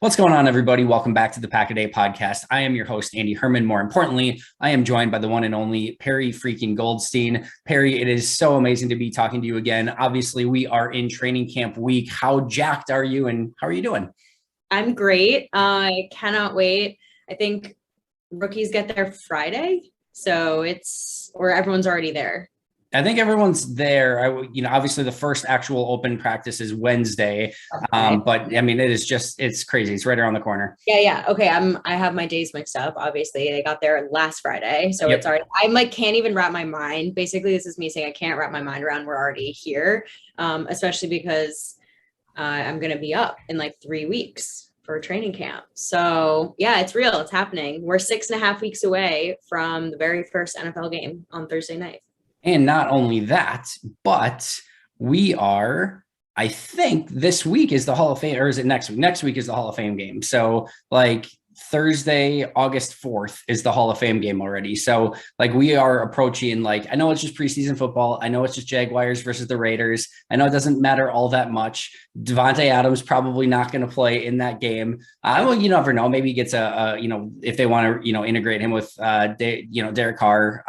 What's going on, everybody? Welcome back to the Pack a Day podcast. I am your host, Andy Herman. More importantly, I am joined by the one and only Perri freaking Goldstein. Perri, it is so amazing to be talking to you again. Obviously, we are in training camp week. How jacked are you and how are you doing? I'm great. I cannot wait. I think rookies get there Friday, so everyone's already there. I think everyone's there. Obviously the first actual open practice is Wednesday. Okay. But I mean, it's crazy. It's right around the corner. Yeah. Okay. I have my days mixed up. Obviously, they got there last Friday, so Yep. it's already. I can't even wrap my mind. Basically, this is me saying I can't wrap my mind around we're already here, especially because I'm gonna be up in like 3 weeks for training camp. So yeah, it's real. It's happening. We're 6.5 weeks away from the very first NFL game on Thursday night. And not only that, but I think this week is the Hall of Fame, or is it next week? Next week is the Hall of Fame game. So like Thursday, August 4th is the Hall of Fame game already. So like we are approaching, like, I know it's just preseason football. I know it's just Jaguars versus the Raiders. I know it doesn't matter all that much. Devontae Adams probably not going to play in that game. Well, you never know. Maybe he gets if they want to, integrate him with, Derek Carr,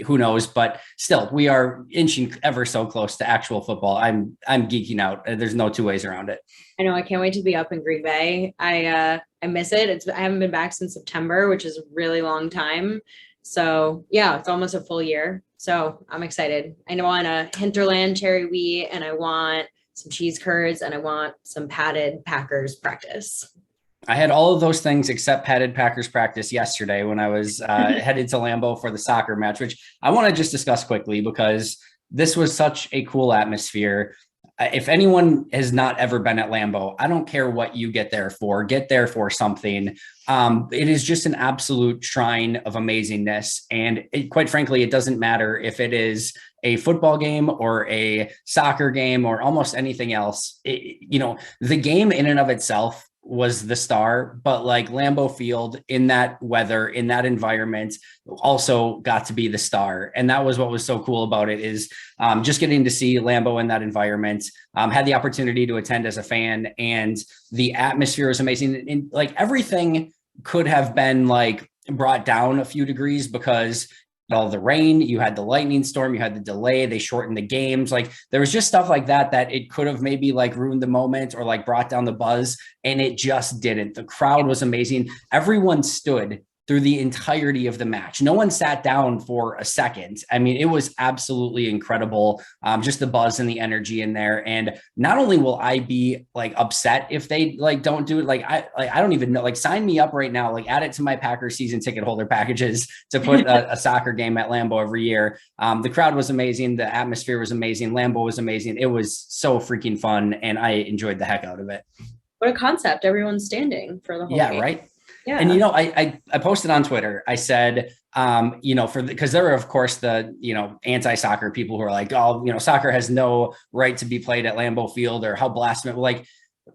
who knows, but still we are inching ever so close to actual football. I'm geeking out. There's no two ways around it. I know. I can't wait to be up in Green Bay. I miss it. I haven't been back since September, which is a really long time. So yeah, it's almost a full year. So I'm excited. I want a hinterland cherry wheat, and I want some cheese curds, and I want some padded Packers practice. I had all of those things except padded Packers practice yesterday when I was headed to Lambeau for the soccer match, which I want to just discuss quickly because this was such a cool atmosphere. If anyone has not ever been at Lambeau, I don't care what you get there for something. It is just an absolute shrine of amazingness. And quite frankly, it doesn't matter if it is a football game or a soccer game or almost anything else. The game in and of itself was the star, but like Lambeau Field in that weather, in that environment also got to be the star. And that was what was so cool about it is just getting to see Lambeau in that environment, had the opportunity to attend as a fan, and the atmosphere was amazing. And like everything could have been like brought down a few degrees because all the rain, you had the lightning storm, you had the delay, they shortened the games. Like there was just stuff like that it could have maybe like ruined the moment or like brought down the buzz, and it just didn't. The crowd was amazing. Everyone stood through the entirety of the match. No one sat down for a second. I mean, it was absolutely incredible. Just the buzz and the energy in there. And not only will I be like upset if they like don't do it, I don't even know, like sign me up right now, like add it to my Packers season ticket holder packages to put a soccer game at Lambeau every year. The crowd was amazing. The atmosphere was amazing. Lambeau was amazing. It was so freaking fun. And I enjoyed the heck out of it. What a concept. Everyone's standing for the whole game. Right. Yeah. And, I posted on Twitter, I said, because there are, of course, the, anti-soccer people who are like, oh, soccer has no right to be played at Lambeau Field, or how blasphemous. Like,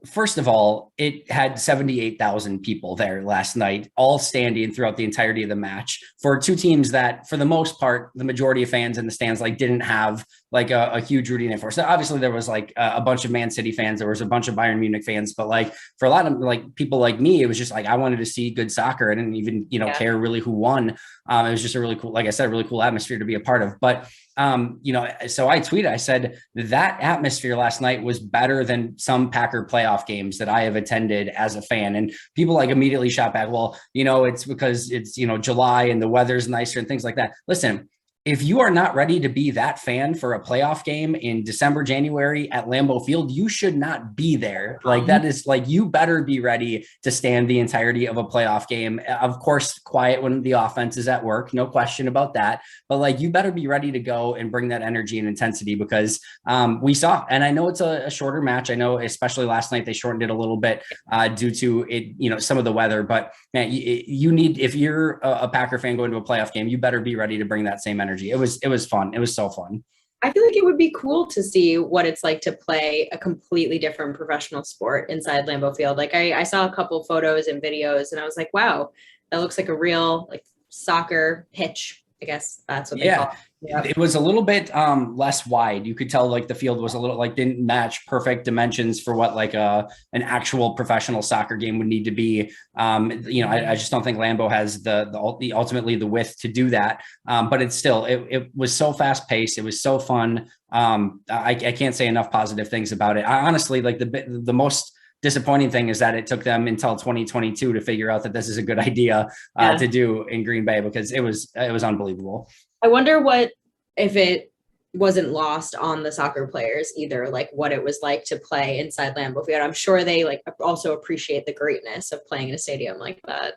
first of all, it had 78,000 people there last night, all standing throughout the entirety of the match for two teams that, for the most part, the majority of fans in the stands like didn't have like a huge rooting interest. So obviously there was like a bunch of Man City fans, there was a bunch of Bayern Munich fans, but like for a lot of like people like me, it was just like I wanted to see good soccer. I didn't even care really who won. It was just a really cool, like I said, really cool atmosphere to be a part of. But so I tweeted, I said that atmosphere last night was better than some Packer playoff games that I have attended as a fan. And people like immediately shot back, well, it's because it's, July and the weather's nicer and things like that. Listen, if you are not ready to be that fan for a playoff game in December, January at Lambeau Field, you should not be there. Like that is like, you better be ready to stand the entirety of a playoff game. Of course, quiet when the offense is at work, no question about that. But like, you better be ready to go and bring that energy and intensity because we saw, and I know it's a shorter match. I know, especially last night, they shortened it a little bit due to it, some of the weather, but man, you need, if you're a Packer fan going to a playoff game, you better be ready to bring that same energy. It was fun. It was so fun. I feel like it would be cool to see what it's like to play a completely different professional sport inside Lambeau Field. Like I saw a couple photos and videos and I was like, wow, that looks like a real like soccer pitch I guess that's what they call it. Yep. It was a little bit less wide. You could tell like the field was a little like didn't match perfect dimensions for what like an actual professional soccer game would need to be. I just don't think Lambeau has the ultimately the width to do that. But it's still it was so fast paced. It was so fun. I can't say enough positive things about it. I honestly like the most disappointing thing is that it took them until 2022 to figure out that this is a good idea to do in Green Bay, because it was unbelievable. I wonder what if it wasn't lost on the soccer players either, like what it was like to play inside Lambeau Field. I'm sure they like also appreciate the greatness of playing in a stadium like that.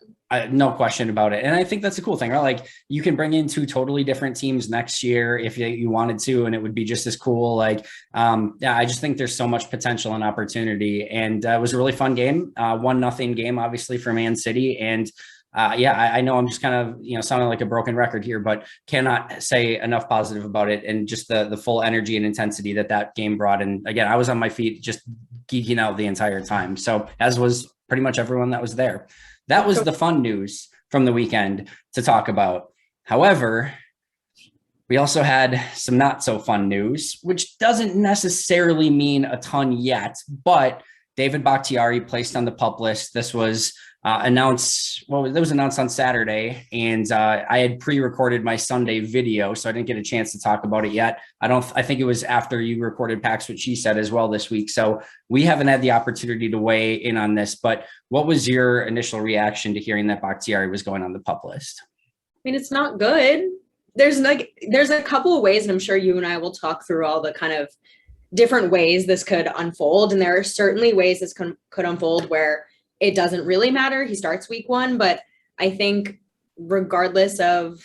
No question about it. And I think that's a cool thing, right? Like you can bring in two totally different teams next year if you wanted to, and it would be just as cool. Like, I just think there's so much potential and opportunity, and it was a really fun game. 1-0 game, obviously, for Man City. And I know I'm just kind of, sounding like a broken record here, but cannot say enough positive about it, and just the full energy and intensity that game brought. And again, I was on my feet just geeking out the entire time. So as was pretty much everyone that was there. That was the fun news from the weekend to talk about. However, we also had some not so fun news, which doesn't necessarily mean a ton yet, but David Bakhtiari placed on the PUP list. This was announced on Saturday, and I had pre-recorded my Sunday video, so I didn't get a chance to talk about it yet. I think it was after you recorded Pax What She Said as well this week. So we haven't had the opportunity to weigh in on this, but what was your initial reaction to hearing that Bakhtiari was going on the PUP list? I mean, it's not good. There's a couple of ways, and I'm sure you and I will talk through all the kind of different ways this could unfold. And there are certainly ways this could unfold where it doesn't really matter. He starts week 1, but I think regardless of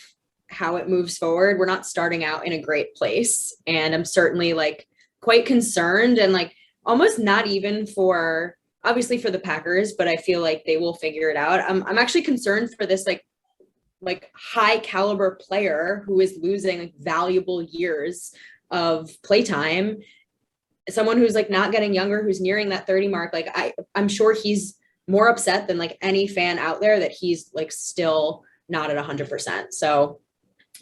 how it moves forward, we're not starting out in a great place. And I'm certainly like quite concerned, and like almost not even for obviously for the Packers, but I feel like they will figure it out. I'm actually concerned for this like high caliber player who is losing like valuable years of playtime. Someone who's like not getting younger, who's nearing that 30 mark. Like I'm sure he's more upset than like any fan out there that he's like still not at 100%. So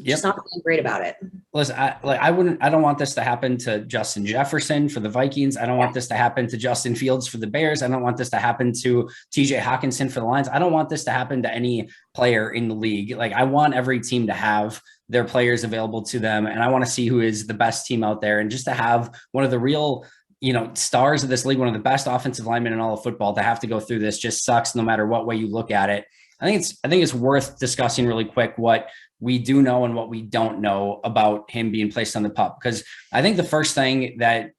just not feeling great about it. Listen, I don't want this to happen to Justin Jefferson for the Vikings. I don't want this to happen to Justin Fields for the Bears. I don't want this to happen to TJ Hawkinson for the Lions. I don't want this to happen to any player in the league. Like I want every team to have their players available to them, and I want to see who is the best team out there, and just to have one of the real stars of this league, one of the best offensive linemen in all of football, to have to go through this just sucks no matter what way you look at it. I think it's worth discussing really quick what we do know and what we don't know about him being placed on the PUP, because I think the first thing that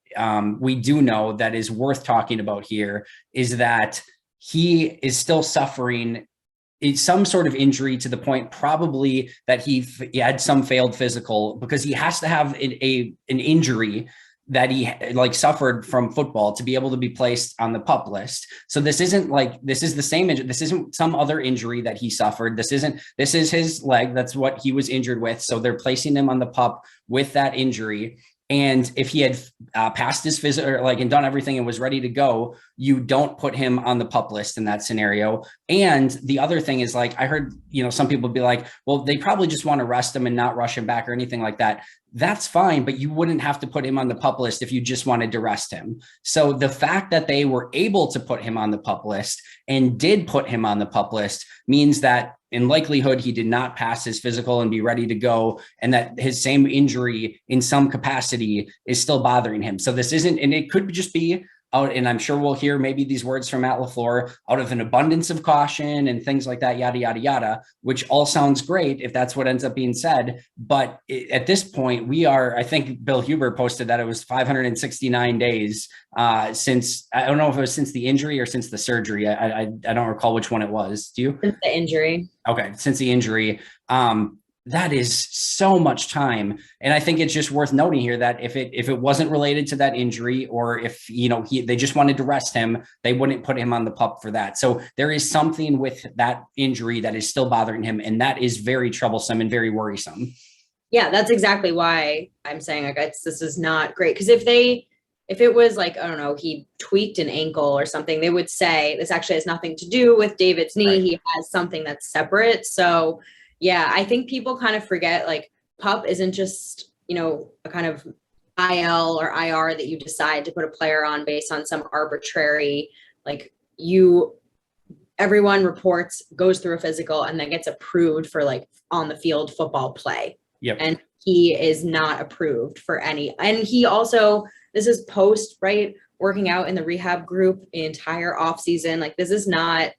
we do know that is worth talking about here is that he is still suffering some sort of injury, to the point probably that he had some failed physical, because he has to have an injury that he like suffered from football to be able to be placed on the PUP list. So this is the same injury. This isn't some other injury that he suffered. This is his leg. That's what he was injured with. So they're placing him on the PUP with that injury. And if he had passed his physical and done everything and was ready to go, you don't put him on the PUP list in that scenario. And the other thing is, like, I heard, some people be like, well, they probably just want to rest him and not rush him back or anything like that. That's fine, but you wouldn't have to put him on the PUP list if you just wanted to rest him. So the fact that they were able to put him on the PUP list and did put him on the PUP list means that in likelihood, he did not pass his physical and be ready to go, and that his same injury in some capacity is still bothering him. So this isn't, and it could just be out, and I'm sure we'll hear maybe these words from Matt LaFleur, out of an abundance of caution and things like that, yada, yada, yada, which all sounds great if that's what ends up being said. But at this point, I think Bill Huber posted that it was 569 days since, I don't know if it was since the injury or since the surgery. I don't recall which one it was. Do you? Since the injury. Okay. Since the injury. That is so much time. And I think it's just worth noting here that if it wasn't related to that injury, or if, they just wanted to rest him, they wouldn't put him on the PUP for that. So there is something with that injury that is still bothering him. And that is very troublesome and very worrisome. Yeah, that's exactly why I'm saying this is not great. Because if it was like, I don't know, he tweaked an ankle or something, they would say this actually has nothing to do with David's knee. Right. He has something that's separate. So Yeah, I think people kind of forget like PUP isn't just, a kind of IL or IR that you decide to put a player on based on some arbitrary, like everyone reports, goes through a physical, and then gets approved for like on the field football play. Yep. And he is not approved for any. And he also, this is post, right? Working out in the rehab group the entire off season. Like this is not,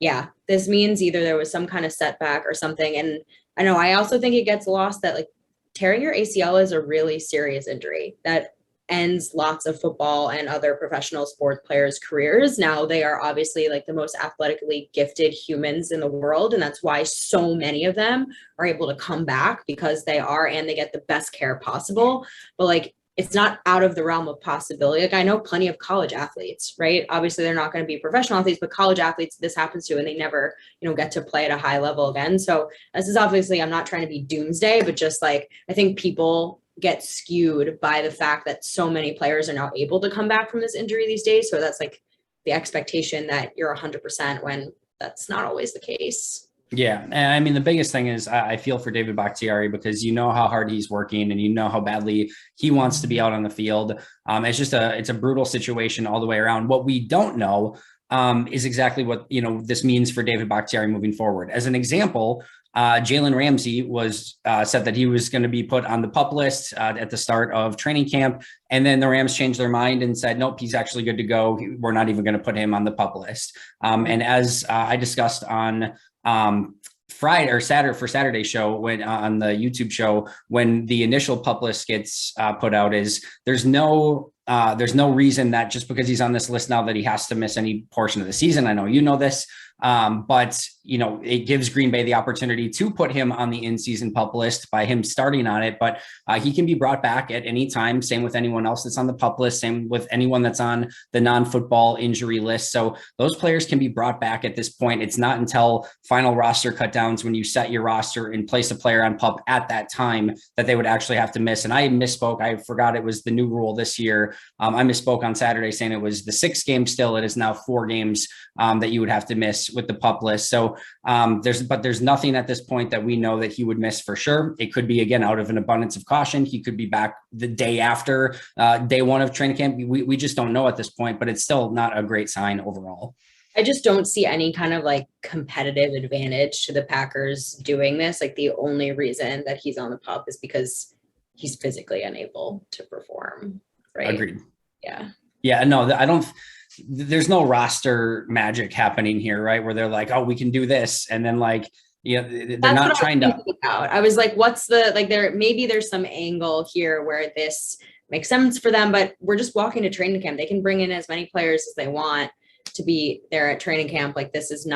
yeah, this means either there was some kind of setback or something. And I know, I also think it gets lost that like tearing your ACL is a really serious injury that ends lots of football and other professional sport players' careers. Now they are obviously like the most athletically gifted humans in the world. And that's why so many of them are able to come back because they are, and they get the best care possible. But like, it's not out of the realm of possibility. Like I know plenty of college athletes, right? Obviously they're not going to be professional athletes, but college athletes, this happens to, and they never, get to play at a high level again. So this is obviously, I'm not trying to be doomsday, but just like, I think people get skewed by the fact that so many players are now able to come back from this injury these days. So that's like the expectation that you're 100% when that's not always the case. Yeah. And I mean, the biggest thing is I feel for David Bakhtiari because you know how hard he's working and you know how badly he wants to be out on the field. It's a brutal situation all the way around. What we don't know is exactly what, this means for David Bakhtiari moving forward. As an example, Jalen Ramsey was said that he was going to be put on the PUP list at the start of training camp. And then the Rams changed their mind and said, nope, he's actually good to go. We're not even going to put him on the PUP list. And as I discussed on Friday or Saturday show when on the YouTube show, when the initial PUP list gets put out, is there's no reason that just because he's on this list now that he has to miss any portion of the season. I know you know this, but it gives Green Bay the opportunity to put him on the in-season PUP list by him starting on it, but he can be brought back at any time. Same with anyone else that's on the PUP list, same with anyone that's on the non-football injury list. So those players can be brought back at this point. It's not until final roster cutdowns when you set your roster and place a player on PUP at that time that they would actually have to miss. And I misspoke. I forgot it was the new rule this year. I misspoke on Saturday saying it was the 6 games still. It is now 4 games that you would have to miss with the PUP list. So there's nothing at this point that we know that he would miss for sure. It could be, again, out of an abundance of caution. He could be back the day after day 1 of training camp. We just don't know at this point, but it's still not a great sign overall. I just don't see any kind of like competitive advantage to the Packers doing this. Like the only reason that he's on the PUP is because he's physically unable to perform. Right. Agreed. Yeah. Yeah. No, I don't. There's no roster magic happening here, right? Where they're like, oh, we can do this. And then like, they're That's not trying to. I was like, maybe there's some angle here where this makes sense for them, but we're just walking to training camp. They can bring in as many players as they want to be there at training camp. Like this is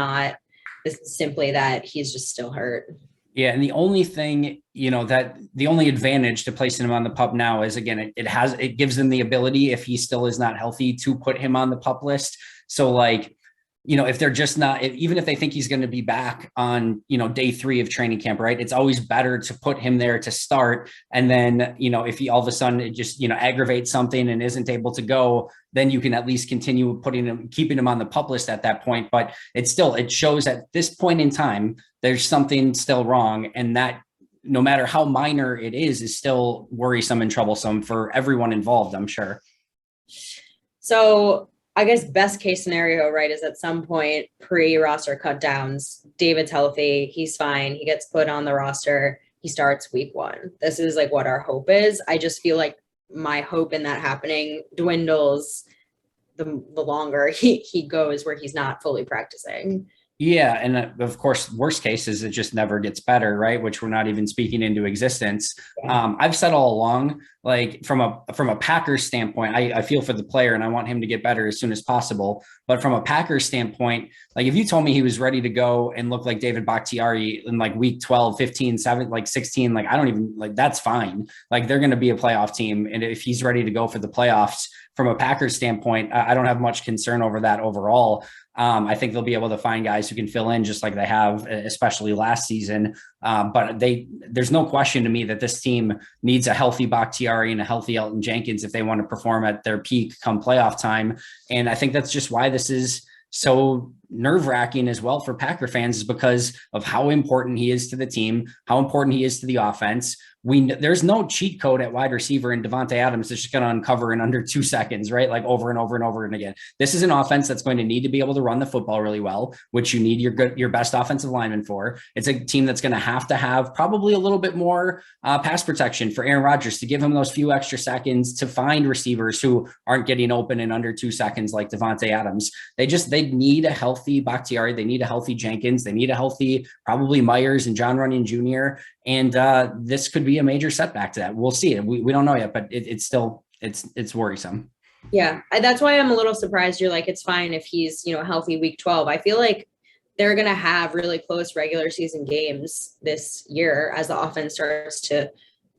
simply that he's just still hurt. Yeah. And the only thing, the only advantage to placing him on the PUP now is, again, it gives them the ability, if he still is not healthy, to put him on the PUP list. So like, if they're just not, even if they think he's going to be back on, day 3 of training camp, right? It's always better to put him there to start. And then, if he all of a sudden just, aggravates something and isn't able to go, then you can at least continue keeping him on the PUP list at that point. But it shows at this point in time, there's something still wrong. And that, no matter how minor it is still worrisome and troublesome for everyone involved, I'm sure. So I guess best case scenario, right, is at some point pre-roster cut downs, David's healthy, he's fine, he gets put on the roster, he starts week 1. This is like what our hope is. I just feel like my hope in that happening dwindles the longer he goes where he's not fully practicing. Yeah. And of course, worst case is it just never gets better, right? Which we're not even speaking into existence. Yeah. I've said all along, like from a Packers standpoint, I feel for the player and I want him to get better as soon as possible. But from a Packers standpoint, like if you told me he was ready to go and look like David Bakhtiari in like week 12, 15, 7, like 16, like I don't even like, that's fine. Like they're going to be a playoff team. And if he's ready to go for the playoffs from a Packers standpoint, I don't have much concern over that overall. I think they'll be able to find guys who can fill in just like they have, especially last season. But there's no question to me that this team needs a healthy Bakhtiari and a healthy Elton Jenkins if they want to perform at their peak come playoff time. And I think that's just why this is so nerve-wracking as well for Packer fans is because of how important he is to the team, how important he is to the offense. There's no cheat code at wide receiver in Davante Adams that's just going to uncover in under 2 seconds, right? Like over and over and over and again. This is an offense that's going to need to be able to run the football really well, which you need your best offensive lineman for. It's a team that's going to have probably a little bit more pass protection for Aaron Rodgers to give him those few extra seconds to find receivers who aren't getting open in under 2 seconds like Davante Adams. They need a healthy Bakhtiari. They need a healthy Jenkins. They need a healthy probably Myers and John Runyon Jr. And this could be a major setback to that. We'll see. We don't know yet, but it's still worrisome. Yeah, that's why I'm a little surprised. You're like, it's fine if he's, healthy week 12. I feel like they're going to have really close regular season games this year as the offense starts to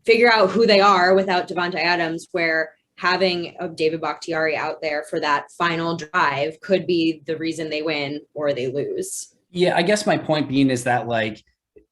figure out who they are without Davante Adams, where having a David Bakhtiari out there for that final drive could be the reason they win or they lose. Yeah, I guess my point being is that, like,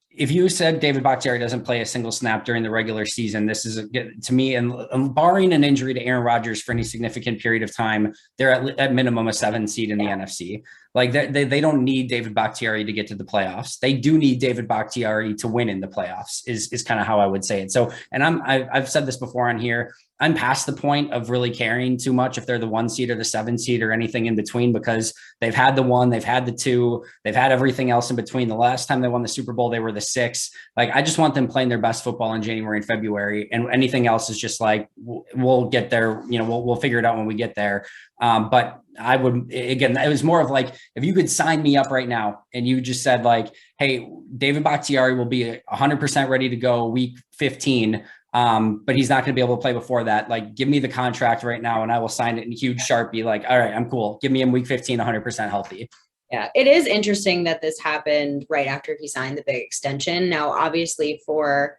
if you said David Bakhtiari doesn't play a single snap during the regular season, this is to me, and barring an injury to Aaron Rodgers for any significant period of time, they're at minimum a 7 seed in the NFC. Like they don't need David Bakhtiari to get to the playoffs. They do need David Bakhtiari to win in the playoffs is kind of how I would say it. So, and I've said this before on here, I'm past the point of really caring too much if they're the 1 seed or the 7 seed or anything in between, because they've had the 1, they've had the 2, they've had everything else in between. The last time they won the Super Bowl, they were the 6. Like, I just want them playing their best football in January and February, and anything else is just like, we'll get there. We'll figure it out when we get there. But I would, again, it was more of like, if you could sign me up right now and you just said like, hey, David Bakhtiari will be 100% ready to go week 15. But he's not going to be able to play before that. Like, give me the contract right now and I will sign it in huge Sharpie. Like, all right, I'm cool. Give me him week 15, 100% healthy. Yeah, it is interesting that this happened right after he signed the big extension. Now, obviously for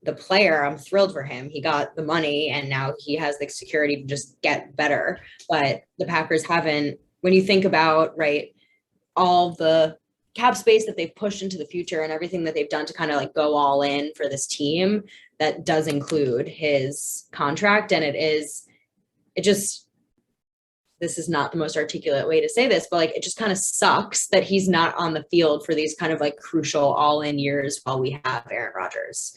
the player, I'm thrilled for him. He got the money and now he has the security to just get better. But the Packers haven't, when you think about, right, all the cap space that they've pushed into the future and everything that they've done to kind of like go all in for this team, that does include his contract. And this is not the most articulate way to say this, but like, it just kind of sucks that he's not on the field for these kind of like crucial all in years while we have Aaron Rodgers.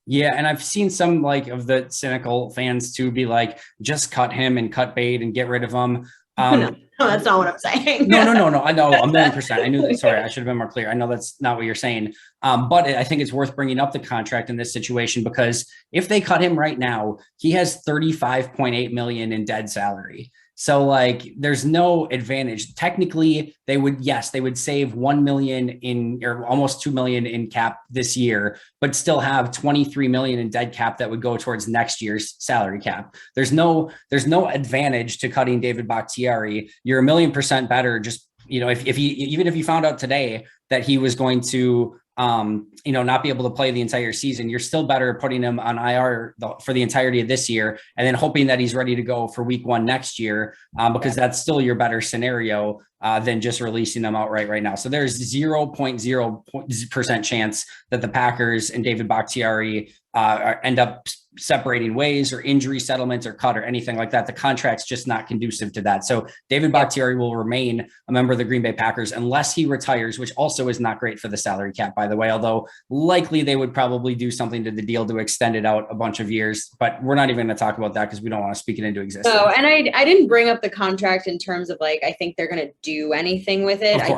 Yeah, and I've seen some like of the cynical fans too be like, just cut him and cut bait and get rid of him. No, that's not what I'm saying. No. I know 1,000,000%. I knew that. Sorry, I should have been more clear. I know that's not what you're saying. But I think it's worth bringing up the contract in this situation, because if they cut him right now, he has $35.8 million in dead salary. So like, there's no advantage. Technically, they would save 1 million in, or almost 2 million in cap this year, but still have 23 million in dead cap that would go towards next year's salary cap. There's no advantage to cutting David Bakhtiari. You're 1,000,000% better. Just, if you found out today that he was going to, not be able to play the entire season, you're still better putting him on IR for the entirety of this year and then hoping that he's ready to go for week 1 next year, because that's still your better scenario than just releasing them outright right now. So there's 0.0% chance that the Packers and David Bakhtiari end up separating ways, or injury settlements, or cut, or anything like that. The contract's just not conducive to that. So David Bakhtiari will remain a member of the Green Bay Packers unless he retires, which also is not great for the salary cap, by the way, although likely they would probably do something to the deal to extend it out a bunch of years, but we're not even going to talk about that because we don't want to speak it into existence. No, and I didn't bring up the contract in terms of like, I think they're going to do anything with it. I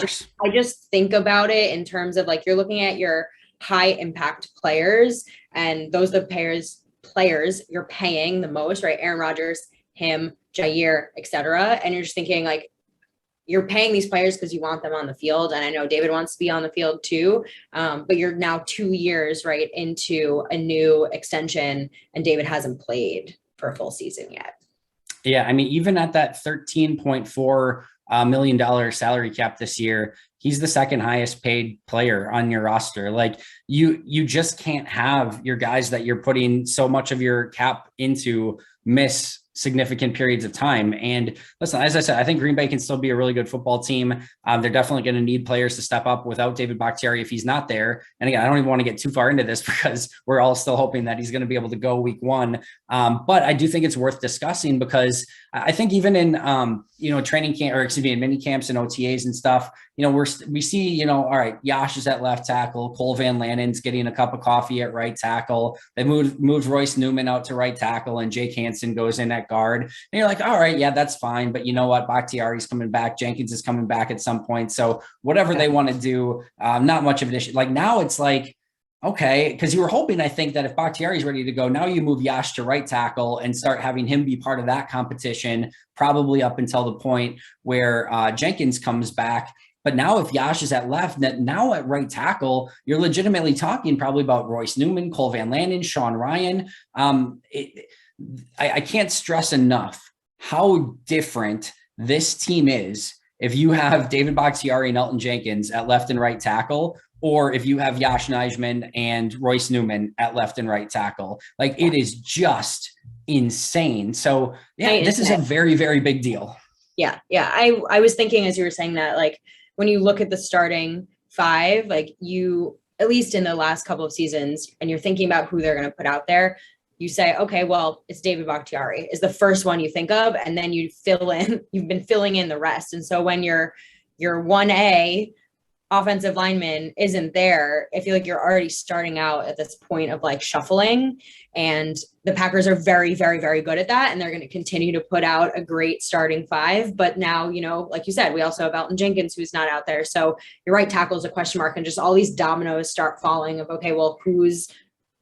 just think about it in terms of like, you're looking at your high impact players, and those are the players you're paying the most, right? Aaron Rodgers, him, Jair, etc. And you're just thinking like, you're paying these players because you want them on the field. And I know David wants to be on the field too, but you're now 2 years right into a new extension, and David hasn't played for a full season yet. Yeah, I mean, even at that $13.4 million salary cap this year, he's the second highest paid player on your roster. Like, you just can't have your guys that you're putting so much of your cap into miss significant periods of time. And listen, as I said, I think Green Bay can still be a really good football team. They're definitely going to need players to step up without David Bakhtiari if he's not there. And again, I don't even want to get too far into this because we're all still hoping that he's going to be able to go week 1. But I do think it's worth discussing because I think even in, training camp, or excuse me, in mini camps and OTAs and stuff, we see, all right, Yash is at left tackle, Cole Van Lannen's getting a cup of coffee at right tackle. They moved Royce Newman out to right tackle, and Jake Hansen goes in at guard. And you're like, all right, yeah, that's fine. But you know what? Bakhtiari's coming back. Jenkins is coming back at some point. So whatever they want to do, not much of an issue. Like now it's like, okay, because you were hoping, I think, that if Bakhtiari is ready to go, now you move Yash to right tackle and start having him be part of that competition, probably up until the point where Jenkins comes back. But now if Yash is at left, now at right tackle, you're legitimately talking probably about Royce Newman, Cole Van Lannen, Sean Ryan. I can't stress enough how different this team is if you have David Bakhtiari and Elton Jenkins at left and right tackle, or if you have Yash Nijman and Royce Newman at left and right tackle. Like, it is just insane. So yeah, this is a very, very big deal. Yeah. I was thinking as you were saying that, like, when you look at the starting 5, like, you, at least in the last couple of seasons, and you're thinking about who they're going to put out there, you say, okay, well, it's David Bakhtiari is the first one you think of, and then you've been filling in the rest. And so when your 1A offensive lineman isn't there, I feel like you're already starting out at this point of like shuffling, and the Packers are very, very, very good at that. And they're going to continue to put out a great starting 5. But now, like you said, we also have Elton Jenkins, who's not out there. So your right tackle is a question mark, and just all these dominoes start falling of, okay, well, who's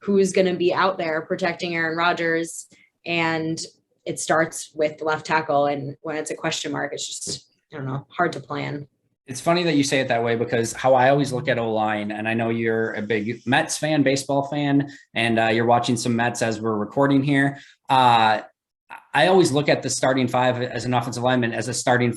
going to be out there protecting Aaron Rodgers? And it starts with the left tackle. And when it's a question mark, it's just, I don't know, hard to plan. It's funny that you say it that way, because how I always look at O-line, and I know you're a big Mets fan, baseball fan, and you're watching some Mets as we're recording here. I always look at the starting 5 as an offensive lineman as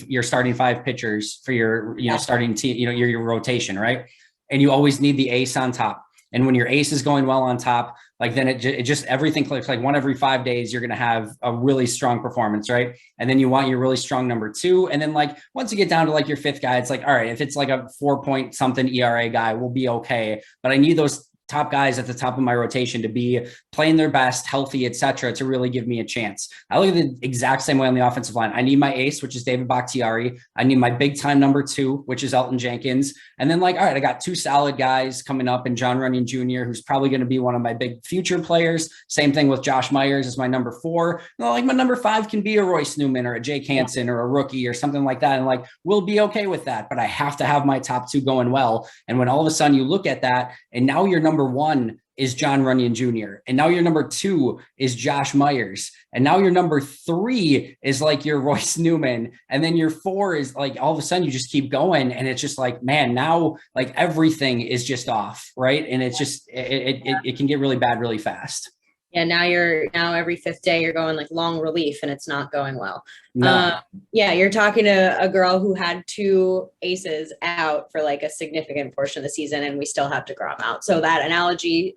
your starting 5 pitchers for your, starting team, your rotation, right? And you always need the ace on top. And when your ace is going well on top, like, then it just everything clicks. Like, one every 5 days, you're going to have a really strong performance, right? And then you want your really strong number 2. And then, like, once you get down to like your 5th guy, it's like, all right, if it's like a 4 something ERA guy, we'll be okay. But I need those top guys at the top of my rotation to be playing their best, healthy, etc., to really give me a chance. I look at the exact same way on the offensive line. I need my ace, which is David Bakhtiari. I need my big time number 2, which is Elton Jenkins. And then, like, all right, I got 2 solid guys coming up, and John Runyon Jr., who's probably going to be one of my big future players. Same thing with Josh Myers as my number 4. Like, my number 5 can be a Royce Newman or a Jake Hansen or a rookie or something like that. And like, we'll be okay with that. But I have to have my top 2 going well. And when all of a sudden you look at that, and now your number 1 is John Runyon Jr., and now your number 2 is Josh Myers, and now your number 3 is like your Royce Newman, and then your 4 is like, all of a sudden you just keep going, and it's just like, man, now like everything is just off, right? And it's just it can get really bad really fast. Yeah, now every 5th day you're going like long relief, and it's not going well. No. Yeah, you're talking to a girl who had 2 aces out for like a significant portion of the season, and we still have to grow them out. So that analogy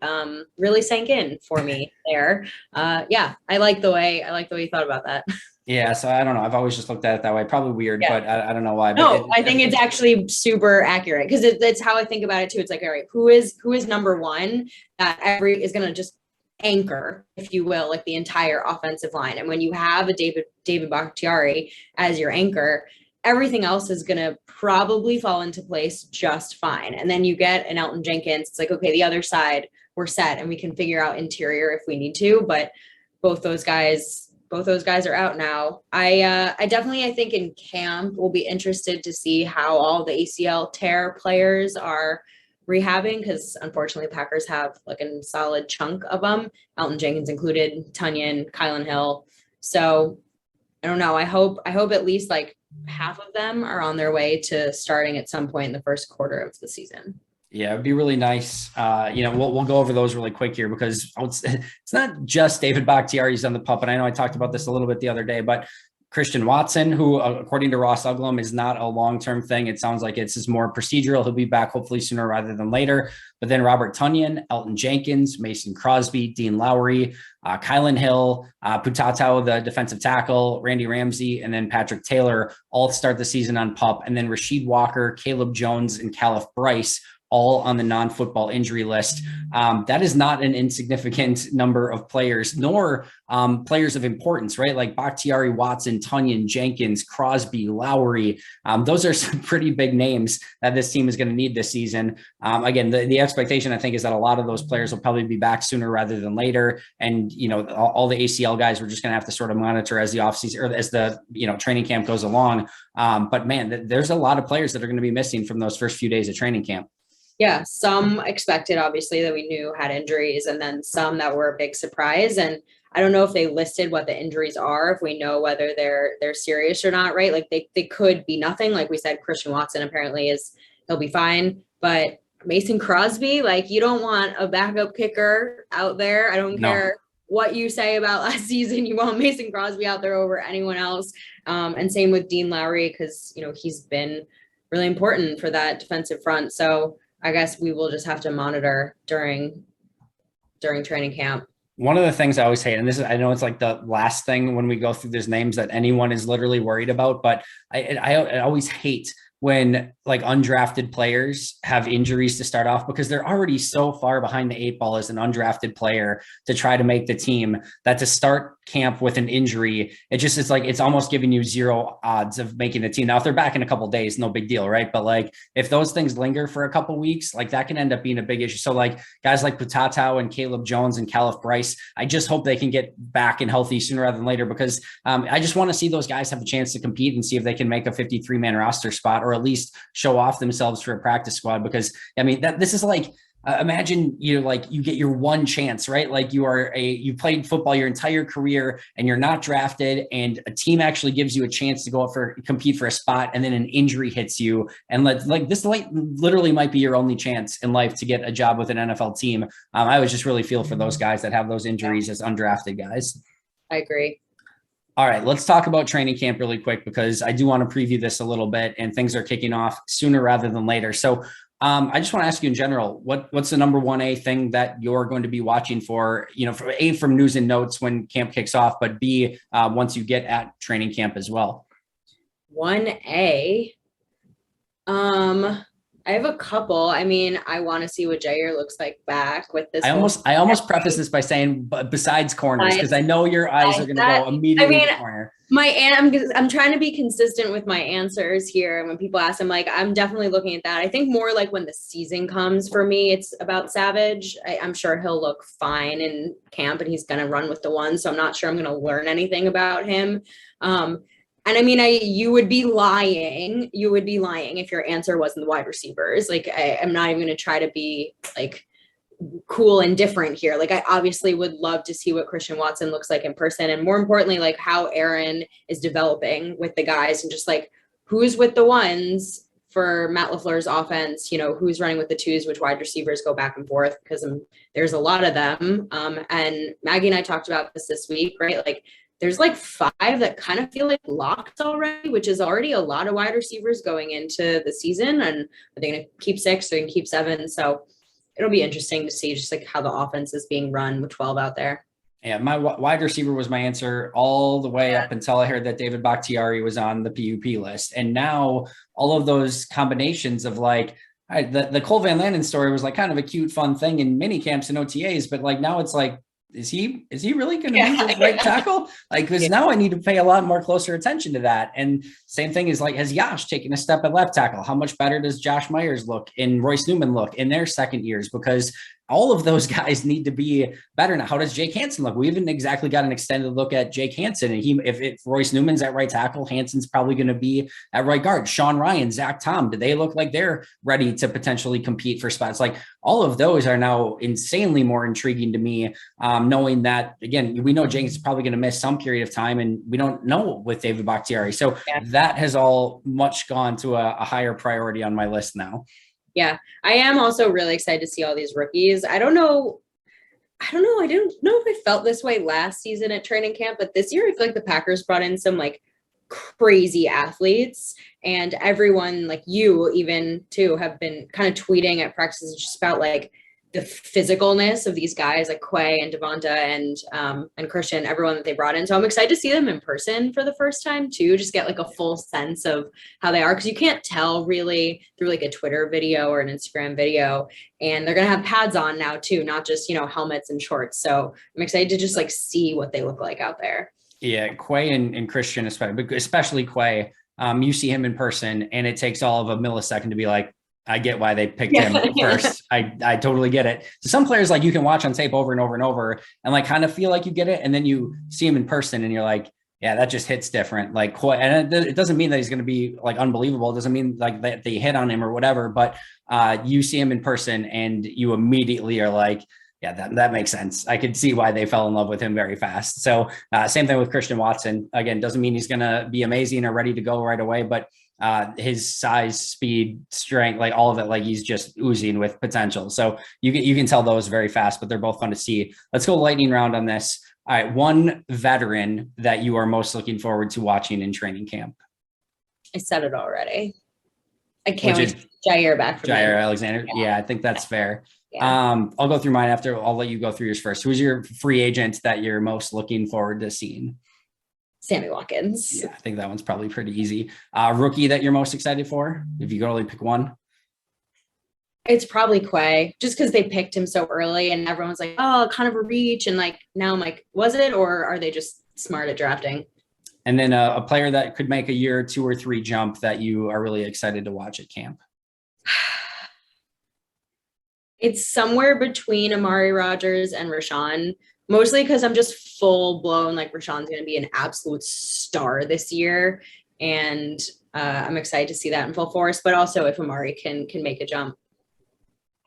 really sank in for me there. Yeah, I like the way you thought about that. Yeah, so I don't know. I've always just looked at it that way. Probably weird, yeah. But I don't know why. No, I think it's actually super accurate, because it's how I think about it too. It's like, all right, who is number 1 that is going to just anchor, if you will, like the entire offensive line. And when you have a David Bakhtiari as your anchor, everything else is going to probably fall into place just fine. And then you get an Elton Jenkins. It's like, okay, the other side, we're set, and we can figure out interior if we need to. But both those guys are out now. I think in camp we'll be interested to see how all the ACL tear players are rehabbing, because unfortunately Packers have like a solid chunk of them, Elton Jenkins included, Tunyon, Kylan Hill. So I don't know. I hope at least like half of them are on their way to starting at some point in the first quarter of the season. Yeah, it'd be really nice. We'll go over those really quick here, because it's not just David Bakhtiari's on the PUP. And I know I talked about this a little bit the other day, but Christian Watson, who, according to Ross Uglum, is not a long-term thing. It sounds like it's just more procedural. He'll be back hopefully sooner rather than later. But then Robert Tonyan, Elton Jenkins, Mason Crosby, Dean Lowry, Kylan Hill, Putatau, the defensive tackle, Randy Ramsey, and then Patrick Taylor all start the season on PUP. And then Rasheed Walker, Caleb Jones, and Caliph Bryce all on the non-football injury list. That is not an insignificant number of players, nor players of importance, right? Like Bakhtiari, Watson, Tonyan, Jenkins, Crosby, Lowry. Those are some pretty big names that this team is going to need this season. Again, the expectation, I think, is that a lot of those players will probably be back sooner rather than later. And, all the ACL guys, we're just going to have to sort of monitor as the offseason or as the, training camp goes along. But man, there's a lot of players that are going to be missing from those first few days of training camp. Yeah, some expected, obviously, that we knew had injuries, and then some that were a big surprise. And I don't know if they listed what the injuries are, if we know whether they're serious or not, right? Like they could be nothing. Like we said, Christian Watson apparently he'll be fine. But Mason Crosby, like, you don't want a backup kicker out there. I don't care what you say about last season. You want Mason Crosby out there over anyone else. And same with Dean Lowry, because, he's been really important for that defensive front. So I guess we will just have to monitor during training camp. One of the things I always hate, and I know it's like the last thing when we go through these names that anyone is literally worried about, but I always hate when like undrafted players have injuries to start off, because they're already so far behind the eight ball as an undrafted player to try to make the team, that to start camp with an injury, it's almost giving you zero odds of making the team. Now, if they're back in a couple of days, no big deal, right? But like if those things linger for a couple of weeks, like that can end up being a big issue. So like guys like Putatau and Caleb Jones and Caliph Bryce, I just hope they can get back and healthy sooner rather than later, because I just want to see those guys have a chance to compete and see if they can make a 53-man roster spot, or at least show off themselves for a practice squad. Because I mean, this is like, imagine you get your one chance, right? Like you played football your entire career and you're not drafted, and a team actually gives you a chance to go out compete for a spot, and then an injury hits you, and this literally might be your only chance in life to get a job with an NFL team. I would just really feel for those guys that have those injuries as undrafted guys. I agree. All right, let's talk about training camp really quick, because I do want to preview this a little bit, and things are kicking off sooner rather than later. So I just want to ask you in general, what's the number 1A thing that you're going to be watching for, for A, from news and notes when camp kicks off, but B, once you get at training camp as well? 1A, I have a couple. I mean, I want to see what Jair looks like back with this. I almost preface this by saying, but besides corners, because I know your eyes are going to go immediately to corner. I'm trying to be consistent with my answers here. And when people ask, I'm like, I'm definitely looking at that. I think more like when the season comes for me, it's about Savage. I'm sure he'll look fine in camp, and he's going to run with the one. So I'm not sure I'm going to learn anything about him. And I mean, you would be lying if your answer wasn't the wide receivers. Like, I'm not even going to try to be like cool and different here. Like, I obviously would love to see what Christian Watson looks like in person, and more importantly, like how Aaron is developing with the guys, and just like who's with the ones for Matt LaFleur's offense, who's running with the twos, which wide receivers go back and forth, because there's a lot of them. And Maggie and I talked about this week, right? Like, there's like 5 that kind of feel like locked already, which is already a lot of wide receivers going into the season. And are they going to keep 6? They're going to keep 7. So it'll be interesting to see just like how the offense is being run with 12 out there. Yeah, my wide receiver was my answer all the way up until I heard that David Bakhtiari was on the PUP list. And now all of those combinations of like, the Cole Van Landen story was like kind of a cute, fun thing in mini camps and OTAs, but like now it's like, is he really going to be the right tackle? Like, because now I need to pay a lot more closer attention to that. And same thing is like, has Yash taken a step at left tackle? How much better does Josh Myers look and Royce Newman look in their second years? Because all of those guys need to be better now. How does Jake Hansen look? We haven't exactly got an extended look at Jake Hansen. And if Royce Newman's at right tackle, Hansen's probably going to be at right guard. Sean Ryan, Zach Tom, do they look like they're ready to potentially compete for spots? Like, all of those are now insanely more intriguing to me, knowing that, again, we know Jenkins is probably going to miss some period of time, and we don't know with David Bakhtiari. So that has all much gone to a higher priority on my list now. Yeah, I am also really excited to see all these rookies. I don't know. I didn't know if I felt this way last season at training camp, but this year I feel like the Packers brought in some like crazy athletes, and everyone like you even too have been kind of tweeting at practices just about like the physicalness of these guys like Quay and Devonta and Christian, everyone that they brought in. So I'm excited to see them in person for the first time too, just get like a full sense of how they are, because you can't tell really through like a Twitter video or an Instagram video. And they're gonna have pads on now too, not just, you know, helmets and shorts. So I'm excited to just like see what they look like out there. Yeah, Quay and Christian, especially Quay, you see him in person, and it takes all of a millisecond to be like, I get why they picked him first. I totally get it. So some players like you can watch on tape over and over and over and like kind of feel like you get it. And then you see him in person and you're like, yeah, that just hits different. Like, and it doesn't mean that he's going to be like unbelievable. It doesn't mean like that they hit on him or whatever, but you see him in person and you immediately are like, yeah, that makes sense. I could see why they fell in love with him very fast. So same thing with Christian Watson. Again, doesn't mean he's going to be amazing or ready to go right away, but his size, speed, strength, like all of it, like he's just oozing with potential. So you can tell those very fast, but they're both fun to see. Let's go lightning round on this. All right, one veteran that you are most looking forward to watching in training camp. I said it already. I can't wait to Jair back from Jair Alexander. Yeah, I think that's fair. Yeah. I'll go through mine after. I'll let you go through yours first. Who's your free agent that you're most looking forward to seeing? Sammy Watkins. Yeah, I think that one's probably pretty easy. Rookie that you're most excited for, if you could only pick one? It's probably Quay, just because they picked him so early and everyone's like, oh, kind of a reach. And like, now I'm like, was it, or are they just smart at drafting? And then a player that could make a year, 2 or 3 jump that you are really excited to watch at camp. It's somewhere between Amari Rodgers and Rashawn, mostly because I'm just full blown like Rashawn's going to be an absolute star this year. And I'm excited to see that in full force, but also if Amari can make a jump.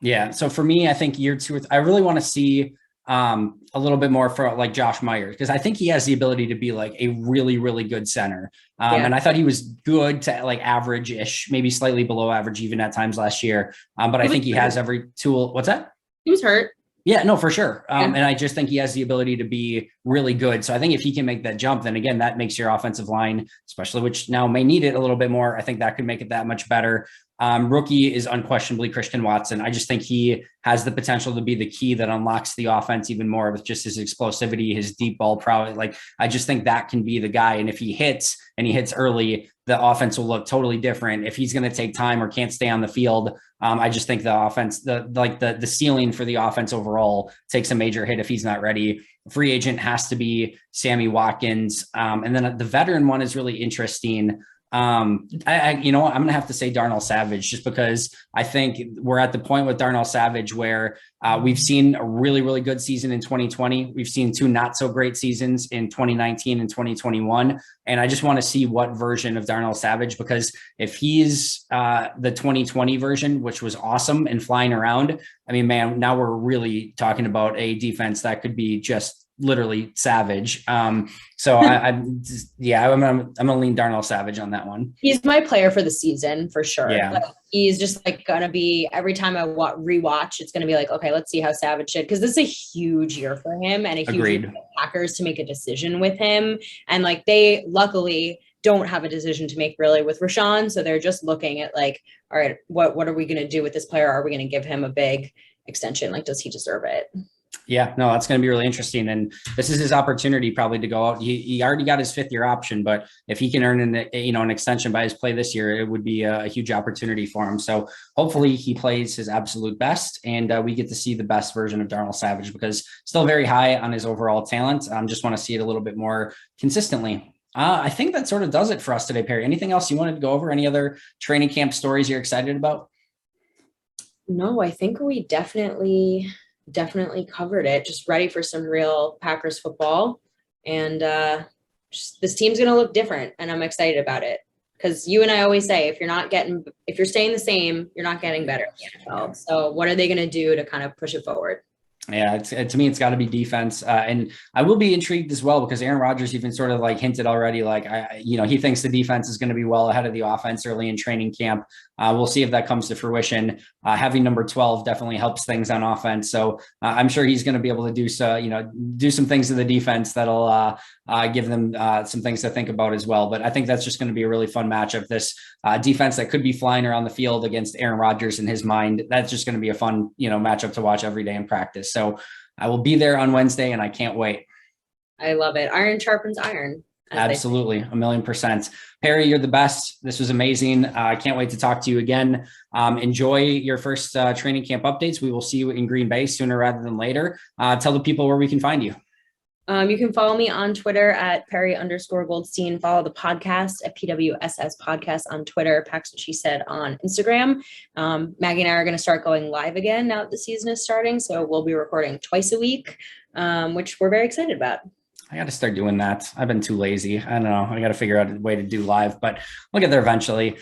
Yeah. So for me, I think year 2 I really want to see a little bit more for like Josh Myers, because I think he has the ability to be like a really, really good center. And I thought he was good to like average-ish, maybe slightly below average even at times last year. But I think he has every tool. What's that? He was hurt. Yeah, no, for sure. And I just think he has the ability to be really good. So I think if he can make that jump, then again, that makes your offensive line, especially which now may need it a little bit more. I think that could make it that much better. Rookie is unquestionably Christian Watson. I just think he has the potential to be the key that unlocks the offense even more with just his explosivity, his deep ball prowess. Like, I just think that can be the guy. And if he hits and he hits early, the offense will look totally different. If he's going to take time or can't stay on the field, I just think the offense, the ceiling for the offense overall takes a major hit if he's not ready. Free agent has to be Sammy Watkins. And then the veteran one is really interesting. You know what, I'm going to have to say Darnell Savage, just because I think we're at the point with Darnell Savage where we've seen a really, really good season in 2020. We've seen 2 not so great seasons in 2019 and 2021. And I just want to see what version of Darnell Savage, because if he's the 2020 version, which was awesome and flying around, I mean, man, now we're really talking about a defense that could be just literally savage. So I'm gonna lean Darnell Savage on that one. He's my player for the season for sure. Yeah. Like, he's just like gonna be, every time I rewatch, it's gonna be like, okay, let's see how Savage did, because this is a huge year for him and a huge year for the Packers to make a decision with him. And like, they luckily don't have a decision to make really with Rashawn, so they're just looking at like, all right, what are we gonna do with this player? Are we gonna give him a big extension? Like, does he deserve it? Yeah, no, that's going to be really interesting. And this is his opportunity probably to go out. He already got his 5th year option, but if he can earn an extension by his play this year, it would be a huge opportunity for him. So hopefully he plays his absolute best and we get to see the best version of Darnell Savage, because still very high on his overall talent. Just want to see it a little bit more consistently. I think that sort of does it for us today, Perri. Anything else you wanted to go over? Any other training camp stories you're excited about? No, I think we definitely covered it. Just ready for some real Packers football. And this team's going to look different. And I'm excited about it. Because you and I always say, if you're staying the same, you're not getting better in the NFL. So what are they going to do to kind of push it forward? Yeah, to me, it's got to be defense. And I will be intrigued as well because Aaron Rodgers even sort of like hinted already, like, he thinks the defense is going to be well ahead of the offense early in training camp. We'll see if that comes to fruition. Having number 12 definitely helps things on offense. So I'm sure he's going to be able to do some things to the defense that'll give them some things to think about as well. But I think that's just going to be a really fun matchup. This defense that could be flying around the field against Aaron Rodgers in his mind. That's just going to be a fun, matchup to watch every day in practice. So I will be there on Wednesday and I can't wait. I love it. Iron sharpens iron. Absolutely. 1,000,000%. Perri, you're the best. This was amazing. I can't wait to talk to you again. Enjoy your first training camp updates. We will see you in Green Bay sooner rather than later. Tell the people where we can find you. You can follow me on Twitter at Perri_Goldstein. Follow the podcast at PWSS Podcast on Twitter. Pax What She Said on Instagram. Maggie and I are going to start going live again now that the season is starting. So we'll be recording twice a week, which we're very excited about. I got to start doing that. I've been too lazy. I don't know. I got to figure out a way to do live, but we'll get there eventually.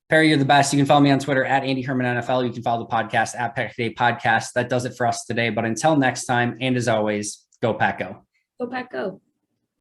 Perri, you're the best. You can follow me on Twitter at Andy Herman NFL. You can follow the podcast at Pack Day Podcast. That does it for us today. But until next time, and as always, go Pack Go. Go Pack Go.